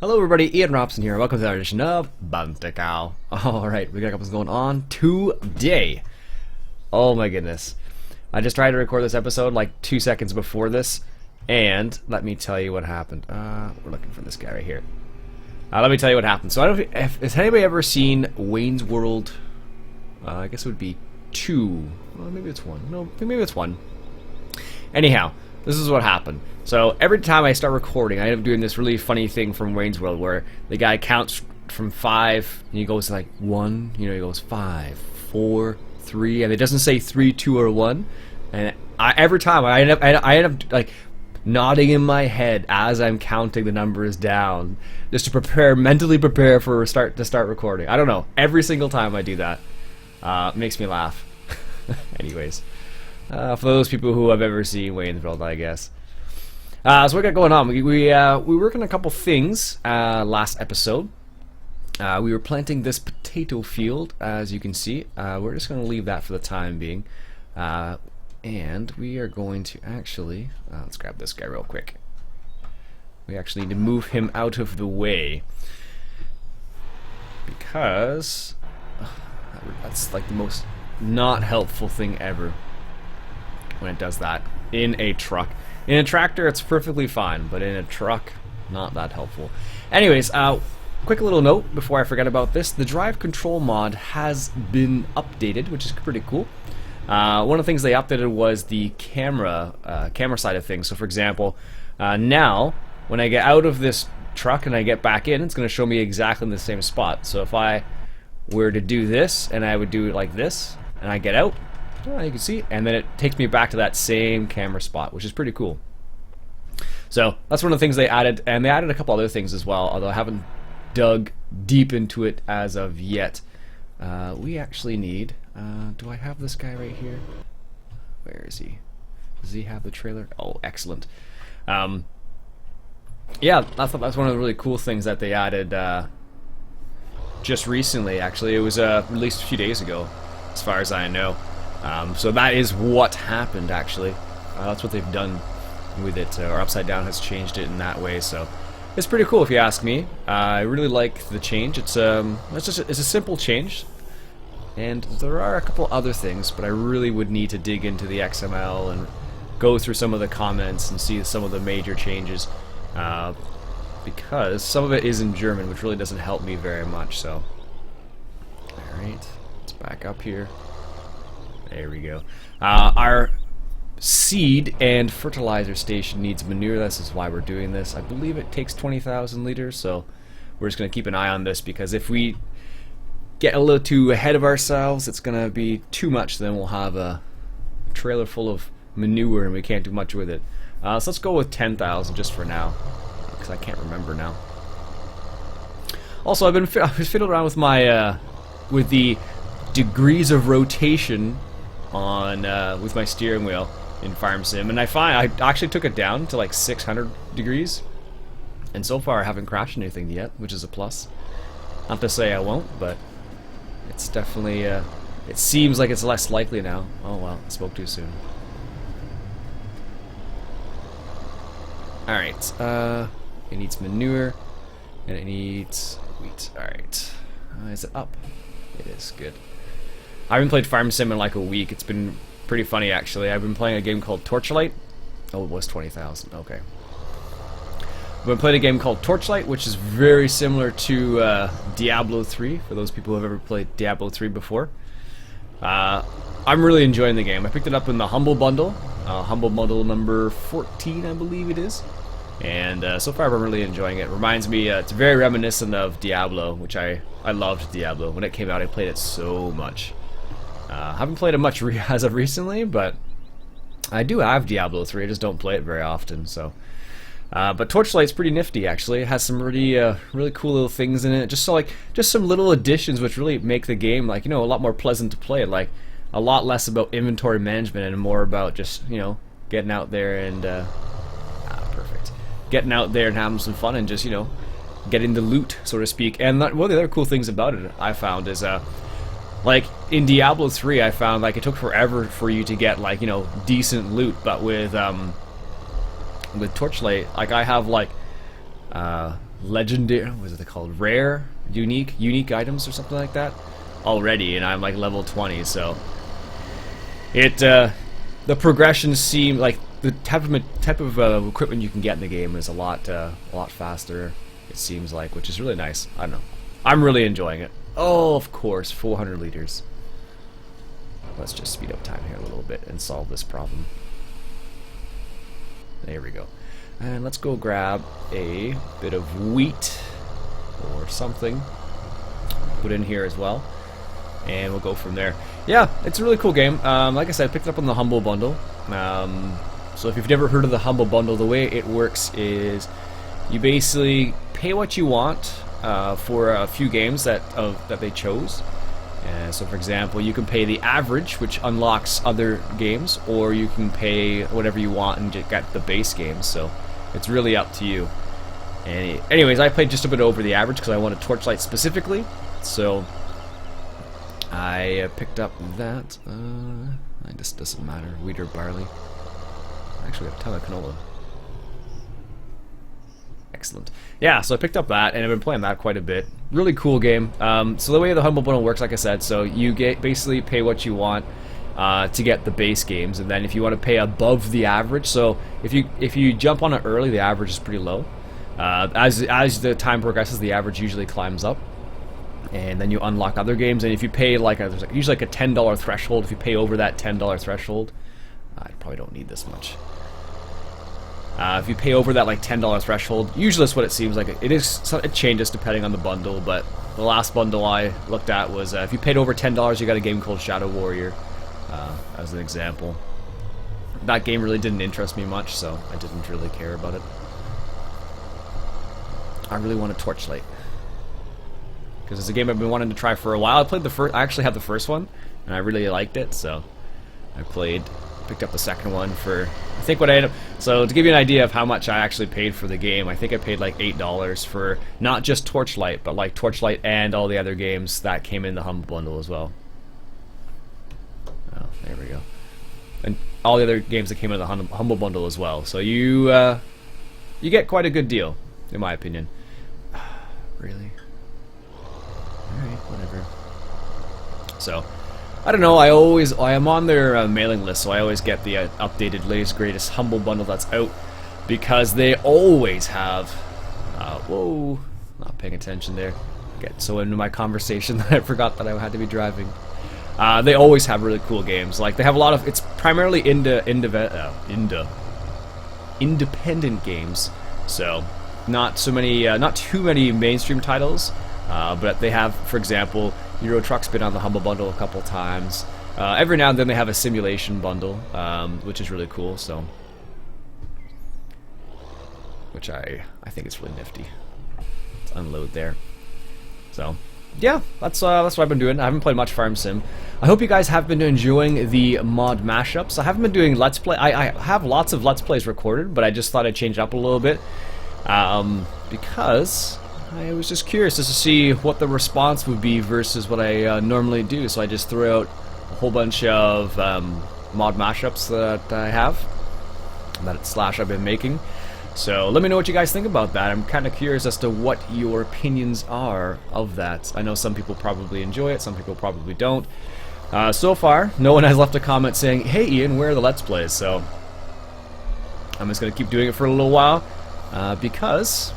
Hello everybody, Iain Robson here. Welcome to our edition of Bantikow. Alright, we got a couple things going on today. Oh my goodness. I just tried to record this episode like 2 seconds before this, and let me tell you what happened. We're looking for this guy right here. Let me tell you what happened. So I don't know if has anybody ever seen Wayne's World? I guess it would be 2. Well, maybe it's 1. No, maybe it's 1. Anyhow, this is what happened. So every time I start recording, I end up doing this really funny thing from Wayne's World where the guy counts from 5 and he goes like 1, he goes 5, 4, 3, and it doesn't say 3, 2, or 1. And every time I end up like nodding in my head as I'm counting the numbers down, just to mentally prepare for start recording. I don't know. Every single time I do that, it makes me laugh. Anyways, for those people who have ever seen Wayne's World, I guess. So what we got going on? We worked on a couple things last episode. We were planting this potato field, as you can see. We're just going to leave that for the time being. And we are going to actually... let's grab this guy real quick. We actually need to move him out of the way. Because... that's like the most not helpful thing ever when it does that in a truck. In a tractor, it's perfectly fine, but in a truck, not that helpful. Anyways, quick little note before I forget about this. The drive control mod has been updated, which is pretty cool. One of the things they updated was the camera side of things. So for example, now, when I get out of this truck and I get back in, it's going to show me exactly in the same spot. So if I were to do this, and I would do it like this, and I get out, you can see, and then it takes me back to that same camera spot, which is pretty cool. So that's one of the things they added, and they added a couple other things as well, although I haven't dug deep into it as of yet. We actually need, do I have this guy right here? Where is he? Does he have the trailer? Oh, excellent. Yeah, I thought that's one of the really cool things that they added just recently, actually. It was released a few days ago, as far as I know. So that is what happened, actually. That's what they've done with it, or Upside Down has changed it in that way, so it's pretty cool if you ask me. I really like the change. It's a simple change, and there are a couple other things, but I really would need to dig into the XML and go through some of the comments and see some of the major changes, because some of it is in German, which really doesn't help me very much. So, alright, let's back up here. There we go. Our seed and fertilizer station needs manure. This is why we're doing this. I believe it takes 20,000 liters, so we're just going to keep an eye on this, because if we get a little too ahead of ourselves, it's going to be too much. Then we'll have a trailer full of manure and we can't do much with it. So let's go with 10,000 just for now, because I can't remember now. Also, I was fiddling around with my with the degrees of rotation on with my steering wheel in Farm Sim, and I actually took it down to like 600 degrees, and so far I haven't crashed anything yet, which is a plus. Not to say I won't, but it's definitely it seems like it's less likely now. Oh well, I spoke too soon. Alright, it needs manure and it needs wheat. Alright, is it up? It is, good. I haven't played Farm Sim in like a week. It's been pretty funny, actually. I've been playing a game called Torchlight. Oh, it was 20,000. Okay. I've been playing a game called Torchlight, which is very similar to Diablo 3, for those people who have ever played Diablo 3 before. I'm really enjoying the game. I picked it up in the Humble Bundle. Humble Bundle number 14, I believe it is. And so far I'm really enjoying it. Reminds me, it's very reminiscent of Diablo, which I loved Diablo. When it came out, I played it so much. Haven't played it much as of recently, but I do have Diablo 3, I just don't play it very often, so. But Torchlight's pretty nifty, actually. It has some really cool little things in it. Just some little additions which really make the game, like, a lot more pleasant to play. Like, a lot less about inventory management and more about just, getting out there and, perfect. Getting out there and having some fun and just, getting the loot, so to speak. And one of the other cool things about it, I found, is, like, in Diablo 3, I found, like, it took forever for you to get, like, decent loot, but with Torchlight, like, I have, like, legendary, what is it called? Rare, unique items or something like that already, and I'm like level 20. So the progressions seem like the type of equipment you can get in the game is a lot faster. It seems like, which is really nice. I don't know. I'm really enjoying it. Oh, of course, 400 liters. Let's just speed up time here a little bit and solve this problem. There we go. And let's go grab a bit of wheat or something. Put in here as well. And we'll go from there. Yeah, it's a really cool game. Like I said, I picked it up on the Humble Bundle. So if you've never heard of the Humble Bundle, the way it works is you basically pay what you want for a few games that they chose. So for example, you can pay the average, which unlocks other games, or you can pay whatever you want and get the base games. So it's really up to you. And anyways, I played just a bit over the average because I wanted Torchlight specifically. So I picked up that. It just doesn't matter. Wheat or barley. Actually, got a ton of canola. Excellent. Yeah, so I picked up that, and I've been playing that quite a bit. Really cool game. So the way the Humble Bundle works, like I said, so you basically pay what you want to get the base games, and then if you want to pay above the average, so if you jump on it early, the average is pretty low. As the time progresses, the average usually climbs up, and then you unlock other games. And if you pay there's usually like a $10 threshold. If you pay over that $10 threshold, I probably don't need this much. If you pay over that like $10 threshold, usually that's what it seems like. It changes depending on the bundle, but the last bundle I looked at was if you paid over $10, you got a game called Shadow Warrior, as an example. That game really didn't interest me much, so I didn't really care about it. I really want a Torchlight because it's a game I've been wanting to try for a while. I actually had the first one, and I really liked it, so I picked up the second one for, I think what I ended up, so to give you an idea of how much I actually paid for the game, I think I paid like $8 for not just Torchlight, but like Torchlight and all the other games that came in the Humble Bundle as well. Oh, there we go. And all the other games that came in the Humble Bundle as well. So you get quite a good deal, in my opinion. Really? Alright, whatever. So, I don't know, I am on their mailing list, so I always get the updated, latest, greatest Humble Bundle that's out, because they always have, whoa, not paying attention there, get so into my conversation that I forgot that I had to be driving. They always have really cool games, like they have a lot of, it's primarily independent games, so not too many mainstream titles, but they have, for example, Euro Truck's been on the Humble Bundle a couple times. Every now and then they have a simulation bundle, which is really cool. So, which I think is really nifty. Let's unload there. So, yeah, that's what I've been doing. I haven't played much Farm Sim. I hope you guys have been enjoying the mod mashups. I haven't been doing Let's Play. I have lots of Let's Plays recorded, but I just thought I'd change it up a little bit because I was just curious just to see what the response would be versus what I normally do, so I just threw out a whole bunch of mod mashups that I have, that I've been making. So let me know what you guys think about that. I'm kind of curious as to what your opinions are of that. I know some people probably enjoy it, some people probably don't. So far, no one has left a comment saying, "Hey Ian, where are the Let's Plays?" So I'm just going to keep doing it for a little while, because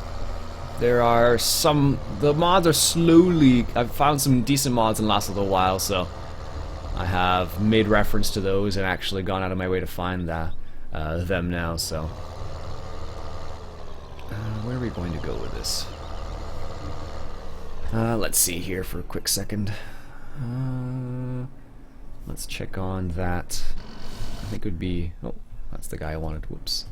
there are the mods are slowly, I've found some decent mods in the last little while, so I have made reference to those and actually gone out of my way to find them now, so. Where are we going to go with this? Let's see here for a quick second. Let's check on that. I think it would be, oh, that's the guy I wanted, whoops.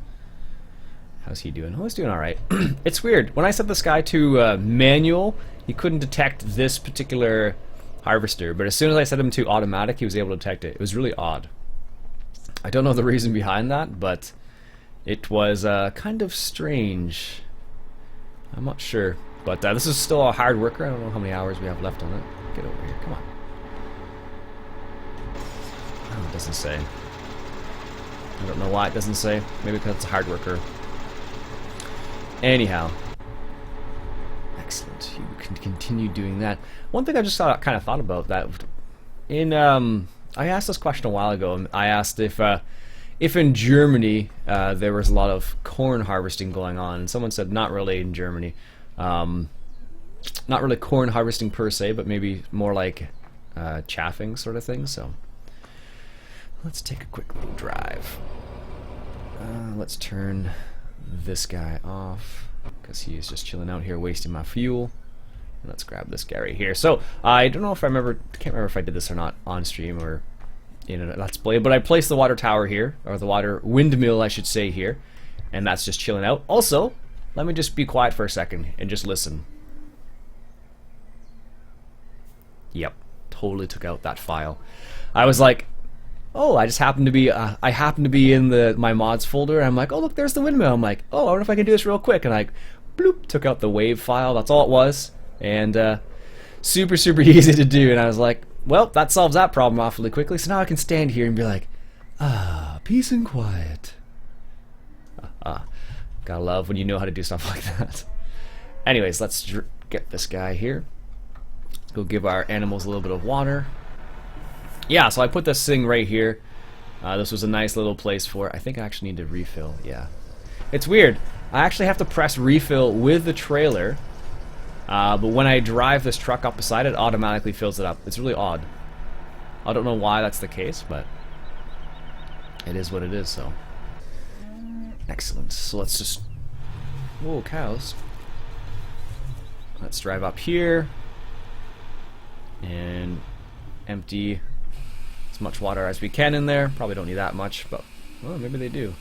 How's he doing? Oh, he's doing alright. It's weird. When I set this guy to manual, he couldn't detect this particular harvester, but as soon as I set him to automatic, he was able to detect it. It was really odd. I don't know the reason behind that, but it was kind of strange. I'm not sure. But this is still a hard worker. I don't know how many hours we have left on it. Get over here. Come on. Oh, it doesn't say. I don't know why it doesn't say. Maybe because it's a hard worker. Anyhow, Excellent. You can continue doing that. One thing I just kind of thought about that in I asked this question a while ago. I asked if in Germany there was a lot of corn harvesting going on, and someone said not really in Germany. Not really corn harvesting per se, but maybe more like chaffing sort of thing. So let's take a quick little drive. Let's turn this guy off because he is just chilling out here wasting my fuel. And let's grab this guy right here. So I don't know if can't remember if I did this or not on stream or in a Let's Play, but I placed the water tower here, or the water windmill I should say here, and that's just chilling out. Also, let me just be quiet for a second and just listen. Yep, totally took out that file. I was like, oh, I just happened to be in my mods folder, and I'm like, oh look, there's the windmill. I'm like, oh, I wonder if I can do this real quick, and I bloop, took out the wave file. That's all it was, and super easy to do. And I was like, well, that solves that problem awfully quickly. So now I can stand here and be like, peace and quiet. Gotta love when you know how to do stuff like that. Anyways, let's get this guy here. Let's go give our animals a little bit of water. Yeah, so I put this thing right here. This was a nice little place for it. I think I actually need to refill. Yeah, it's weird. I actually have to press refill with the trailer, but when I drive this truck up beside it, automatically fills it up. It's really odd. I don't know why that's the case, but it is what it is. So excellent. So let's just, whoa, cows. Let's drive up here and empty as much water as we can in there. Probably don't need that much, but well, maybe they do.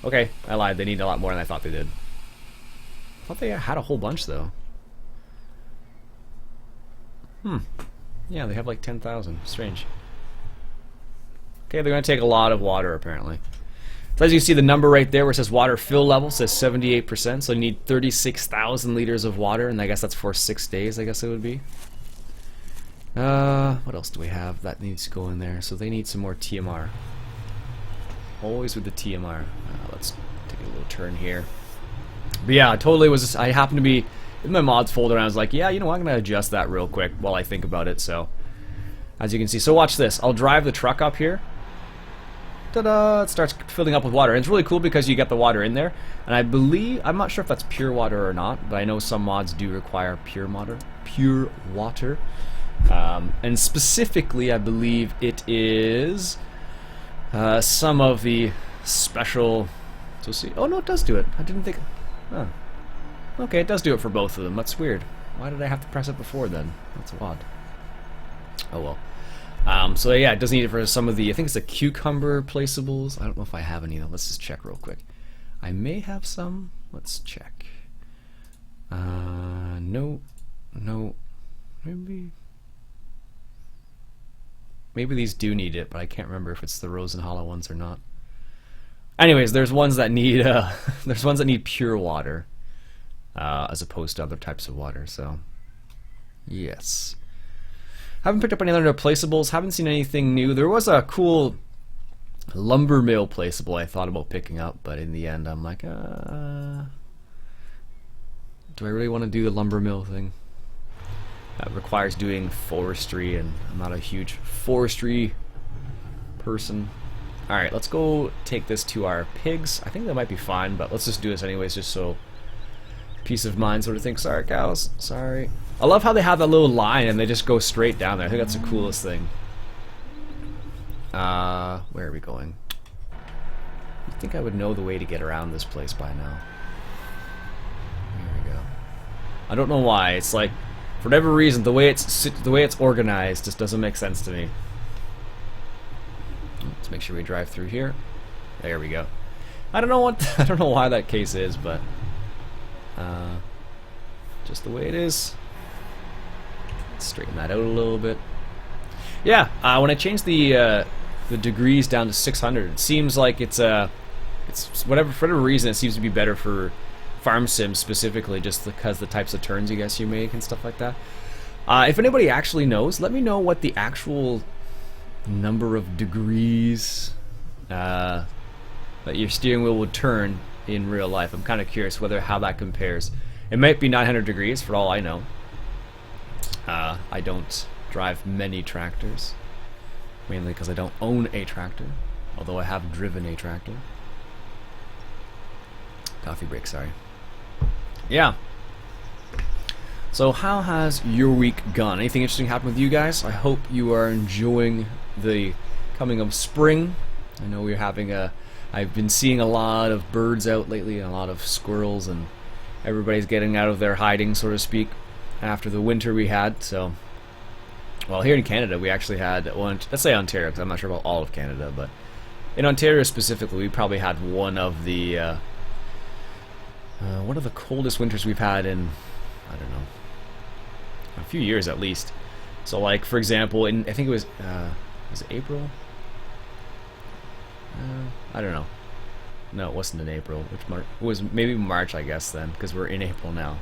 Okay, I lied. They need a lot more than I thought they did. I thought they had a whole bunch though. Yeah, they have like 10,000. Strange. Okay, they're going to take a lot of water apparently. So as you can see, the number right there where it says water fill level says 78%, so you need 36,000 liters of water, and I guess that's for 6 days, I guess it would be. What else do we have that needs to go in there? So they need some more TMR. Always with the TMR. Let's take a little turn here. But yeah, I happened to be in my mods folder, and I was like, yeah, you know what, I'm going to adjust that real quick while I think about it. So as you can see, so watch this. I'll drive the truck up here. Ta-da! It starts filling up with water. And it's really cool because you get the water in there. And I believe, I'm not sure if that's pure water or not, but I know some mods do require pure water. And specifically, I believe it is some of the special. So see, oh no, it does do it. I didn't think. Oh. Okay, it does do it for both of them. That's weird. Why did I have to press it before then? That's odd. Oh well. So yeah, it does need it for some of the, I think it's the cucumber placeables. I don't know if I have any though. Let's just check real quick. I may have some. Let's check. No, maybe these do need it, but I can't remember if it's the Rosen Hollow ones or not. Anyways, there's ones that need pure water, as opposed to other types of water. So yes. Haven't picked up any other placeables, haven't seen anything new. There was a cool lumber mill placeable I thought about picking up, but in the end I'm like, do I really want to do the lumber mill thing? That requires doing forestry, and I'm not a huge forestry person. Alright, let's go take this to our pigs. I think that might be fine, but let's just do this anyways, just so peace of mind sort of thing. Sorry, cows. Sorry. I love how they have that little line and they just go straight down there. I think that's the coolest thing. Where are we going? I think I would know the way to get around this place by now. Here we go. I don't know why. It's like, for whatever reason, the way it's organized just doesn't make sense to me. Let's make sure we drive through here. There we go. I don't know why that case is, but just the way it is. Let's straighten that out a little bit. Yeah, when I changed the degrees down to 600, it seems like it's for whatever reason, it seems to be better for farm sims specifically, just because the types of turns you guys you make and stuff like that. If anybody actually knows, let me know what the actual number of degrees that your steering wheel would turn in real life. I'm kind of curious how that compares. It might be 900 degrees for all I know. I don't drive many tractors, mainly because I don't own a tractor, although I have driven a tractor. Coffee break, sorry. Yeah. So how has your week gone? Anything interesting happened with you guys? I hope you are enjoying the coming of spring. I know we're having I've been seeing a lot of birds out lately, and a lot of squirrels, and everybody's getting out of their hiding, so to speak, after the winter we had. So, well, here in Canada we actually had one, let's say Ontario, because I'm not sure about all of Canada, but in Ontario specifically we probably had one of the coldest winters we've had in, I don't know, a few years at least. So, like, for example, I think it was it April? I don't know. No, it wasn't in April. Which March? It was maybe March, I guess, then, because we're in April now.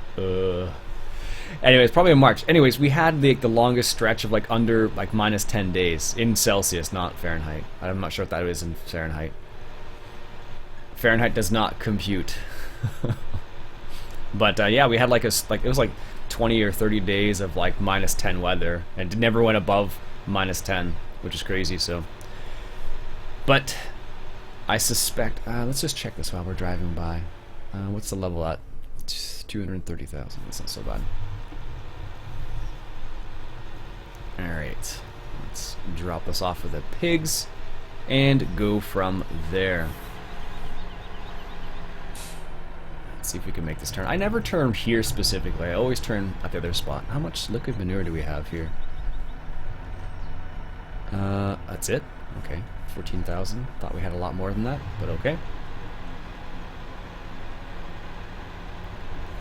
Anyways, probably in March. Anyways, we had the longest stretch of like under like -10 days in Celsius, not Fahrenheit. I'm not sure what that is in Fahrenheit. Fahrenheit does not compute. But yeah, we had it was like 20 or 30 days of like -10 weather, and it never went above -10, which is crazy. So, but I suspect. Let's just check this while we're driving by. What's the level at? 230,000. That's not so bad. All right, let's drop this off with the pigs and go from there. See if we can make this turn. I never turn here specifically. I always turn at the other spot. How much liquid manure do we have here? That's it? Okay. 14,000. Thought we had a lot more than that, but okay.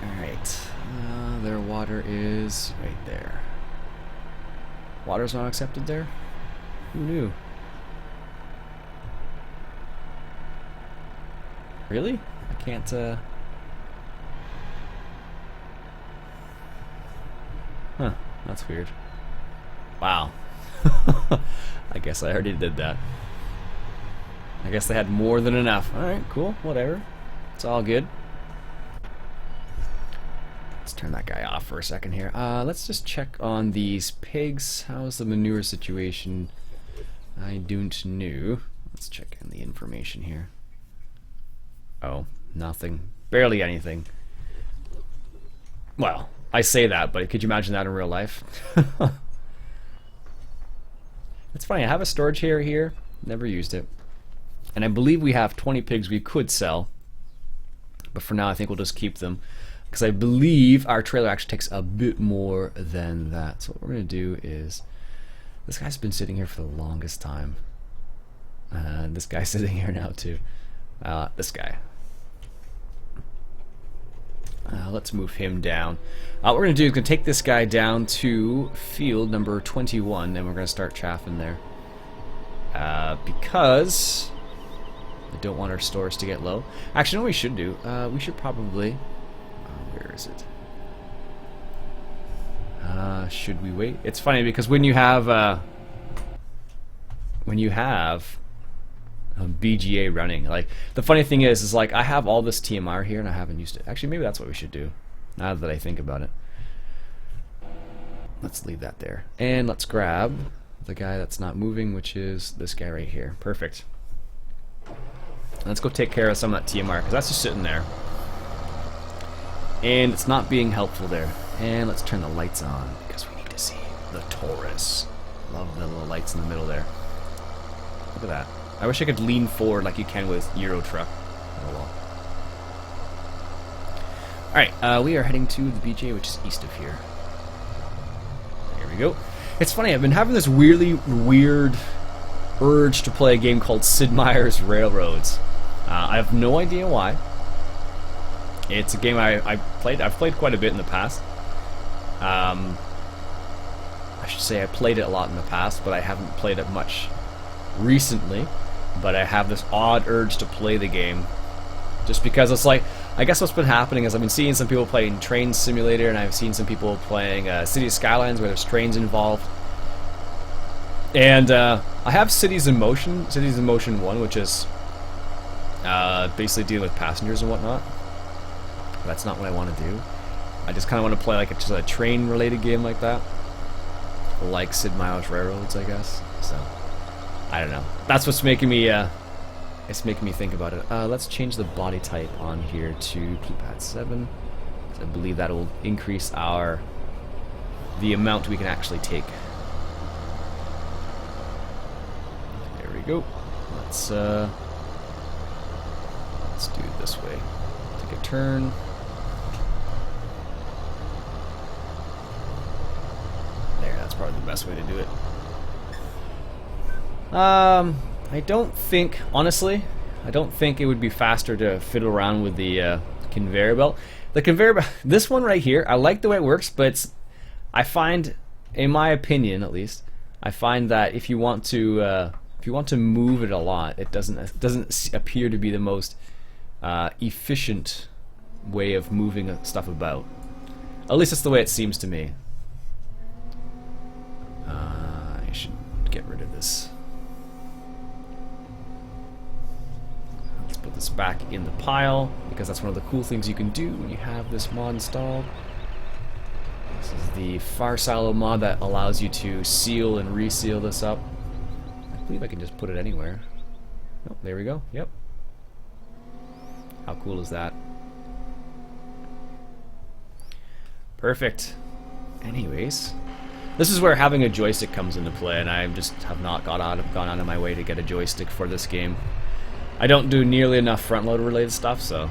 Alright. Their water is right there. Water's not accepted there? Who knew? Really? I can't, Huh, that's weird. Wow. I guess I already did that. I guess they had more than enough. Alright, cool, whatever. It's all good. Let's turn that guy off for a second here. Let's just check on these pigs. How's the manure situation? I don't know. Let's check in the information here. Oh, nothing. Barely anything. Well, I say that, but could you imagine that in real life? It's funny, I have a storage area here, never used it. And I believe we have 20 pigs we could sell. But for now, I think we'll just keep them, because I believe our trailer actually takes a bit more than that. So what we're going to do is, this guy's been sitting here for the longest time. This guy's sitting here now too. This guy. Let's move him down. What we're going to do is going to take this guy down to field number 21, and we're going to start chaffing there. Because I don't want our stores to get low. Actually, what we should do, we should probably... where is it? Should we wait? It's funny because when you have BGA running, like, the funny thing is like, I have all this TMR here and I haven't used it. Actually, maybe that's what we should do, now that I think about it. Let's leave that there, and let's grab the guy that's not moving, which is this guy right here. Perfect. Let's go take care of some of that TMR, because that's just sitting there and it's not being helpful there. And let's turn the lights on, because we need to see the Taurus. Love the little lights in the middle there. Look at that. I wish I could lean forward like you can with Euro Truck. Oh well. Alright, we are heading to the BJ, which is east of here. There we go. It's funny, I've been having this weirdly weird urge to play a game called Sid Meier's Railroads. I have no idea why. It's a game I've played quite a bit in the past. I should say I played it a lot in the past, but I haven't played it much recently. But I have this odd urge to play the game, just because it's like, I guess what's been happening is I've been seeing some people playing Train Simulator, and I've seen some people playing City Skylines where there's trains involved. And I have Cities in Motion 1, which is basically dealing with passengers and whatnot. But that's not what I want to do. I just kind of want to play like just a train-related game like that, like Sid Meier's Railroads, I guess. So I don't know. That's what's making me. It's making me think about it. Let's change the body type on here to keypad 7. So I believe that will increase the amount we can actually take. There we go. Let's do it this way. Take a turn. There, that's probably the best way to do it. I don't think, honestly, I don't think it would be faster to fiddle around with the conveyor belt. The conveyor belt, this one right here, I like the way it works, but I find, in my opinion at least, I find that if you want to move it a lot, it doesn't appear to be the most efficient way of moving stuff about. At least that's the way it seems to me. I should get rid of this. Let's put this back in the pile, because that's one of the cool things you can do when you have this mod installed. This is the Far Silo mod that allows you to seal and reseal this up. I believe I can just put it anywhere. Oh, there we go. Yep. How cool is that? Perfect. Anyways, this is where having a joystick comes into play, and I just have not gone out of my way to get a joystick for this game. I don't do nearly enough front loader related stuff, so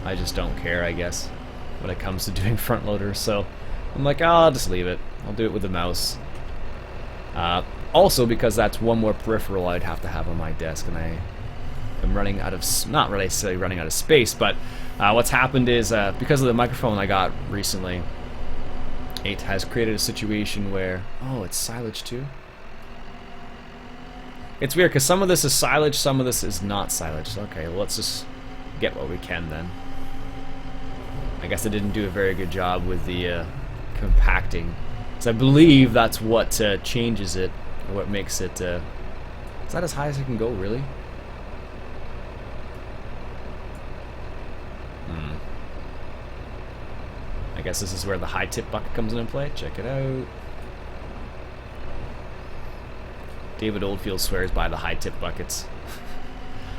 I just don't care, I guess, when it comes to doing front loaders. So I'm like, oh, I'll just leave it. I'll do it with the mouse. Also, because that's one more peripheral I'd have to have on my desk, and I am running out of, not really necessarily running out of space, but what's happened is because of the microphone I got recently, it has created a situation where, oh, it's silage too? It's weird, because some of this is silage, some of this is not silage. Okay, well, let's just get what we can then. I guess I didn't do a very good job with the compacting. So I believe that's what changes it, or what makes it... is that as high as it can go, really? I guess this is where the high tip bucket comes into play. Check it out. David Oldfield swears by the high tip buckets.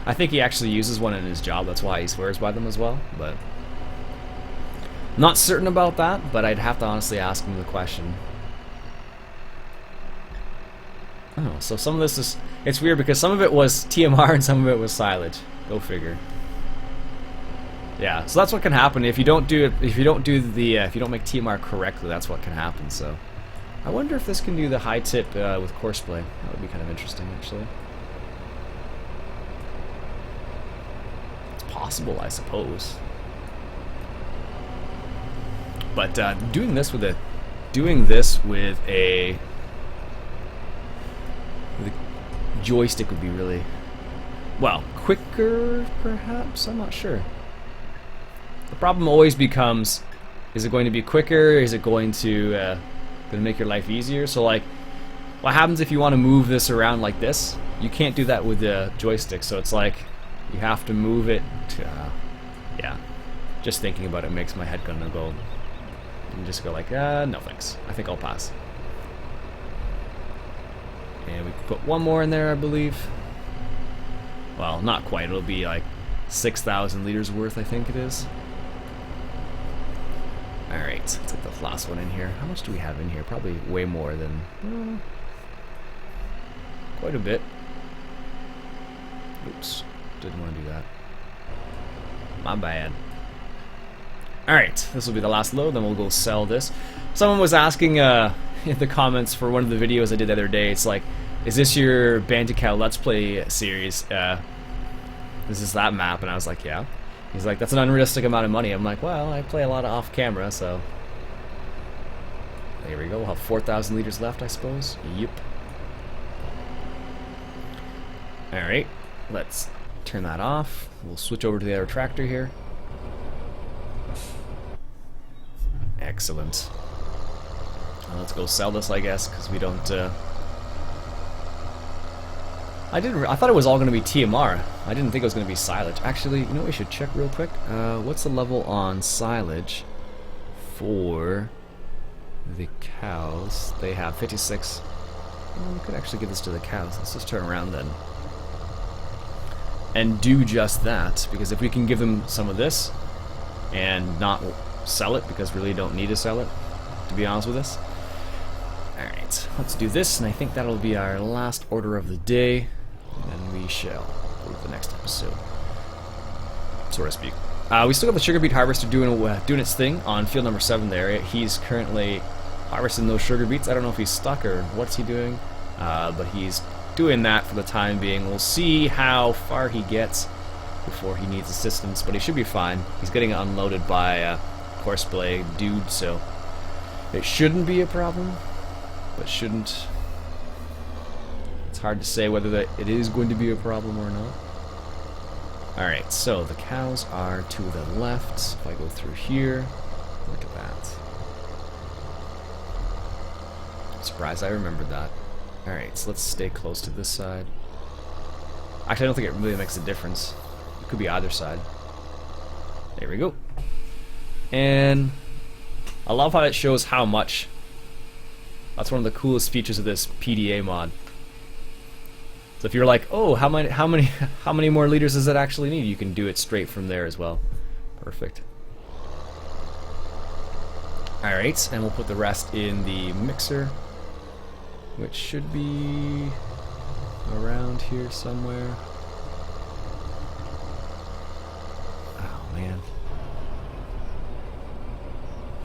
I think he actually uses one in his job, that's why he swears by them as well, but not certain about that, but I'd have to honestly ask him the question. Oh, so some of this is, it's weird because some of it was TMR and some of it was silage. Go figure. Yeah, so that's what can happen if you don't do it. If you don't make TMR correctly, that's what can happen. So, I wonder if this can do the high tip with Courseplay. That would be kind of interesting, actually. It's possible, I suppose. But doing this with a joystick would be really, well, quicker, perhaps. I'm not sure. The problem always becomes, is it going to be quicker? Is it going to make your life easier? So, like, what happens if you want to move this around like this? You can't do that with the joystick, so it's like you have to move it to, yeah. Just thinking about it makes my head gonna go, and just go like, no thanks. I think I'll pass. And we can put one more in there, I believe. Well, not quite. It'll be like 6,000 liters worth, I think it is. Alright, let's get the last one in here. How much do we have in here? Probably way more than... quite a bit. Oops, didn't want to do that. My bad. Alright, this will be the last load, then we'll go sell this. Someone was asking in the comments for one of the videos I did the other day, it's like, is this your Bantikow Let's Play series? This is that map, and I was like, yeah. He's like, that's an unrealistic amount of money. I'm like, well, I play a lot of off camera, so there we go. We'll have 4,000 liters left, I suppose. Yep. Alright, let's turn that off. We'll switch over to the other tractor here. Excellent. Well, let's go sell this, I guess, because we don't... I thought it was all going to be TMR. I didn't think it was going to be silage. Actually, you know what we should check real quick? What's the level on silage for the cows. They have 56. Well, we could actually give this to the cows. Let's just turn around then. And do just that, because if we can give them some of this and not sell it, because we really don't need to sell it, to be honest with us. Alright, let's do this, and I think that'll be our last order of the day, and then we shall go to the next episode, so to speak. We still got the sugar beet harvester doing its thing on field number 7 there. He's currently harvesting those sugar beets. I don't know if he's stuck or what's he doing, but he's doing that for the time being. We'll see how far he gets before he needs assistance, but he should be fine. He's getting unloaded by a horseplay dude, so it shouldn't be a problem, but shouldn't. It's hard to say whether it is going to be a problem or not. Alright, so the cows are to the left. If I go through here, look at that. I'm surprised I remembered that. Alright, so let's stay close to this side. Actually, I don't think it really makes a difference. It could be either side. There we go. And I love how it shows how much. That's one of the coolest features of this PDA mod. So if you're like, oh, how many more liters does it actually need? You can do it straight from there as well. Perfect. Alright, and we'll put the rest in the mixer, which should be around here somewhere. Oh, man.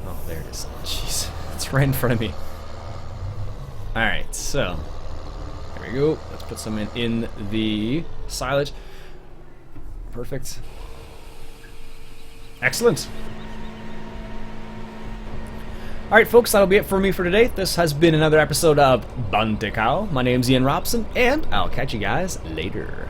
Oh, there it is. Jeez, it's right in front of me. Alright, so there we go. Let's put some in the silage. Perfect. Excellent. Alright folks, that'll be it for me for today. This has been another episode of Bantikow. My name's Iain Robson, and I'll catch you guys later.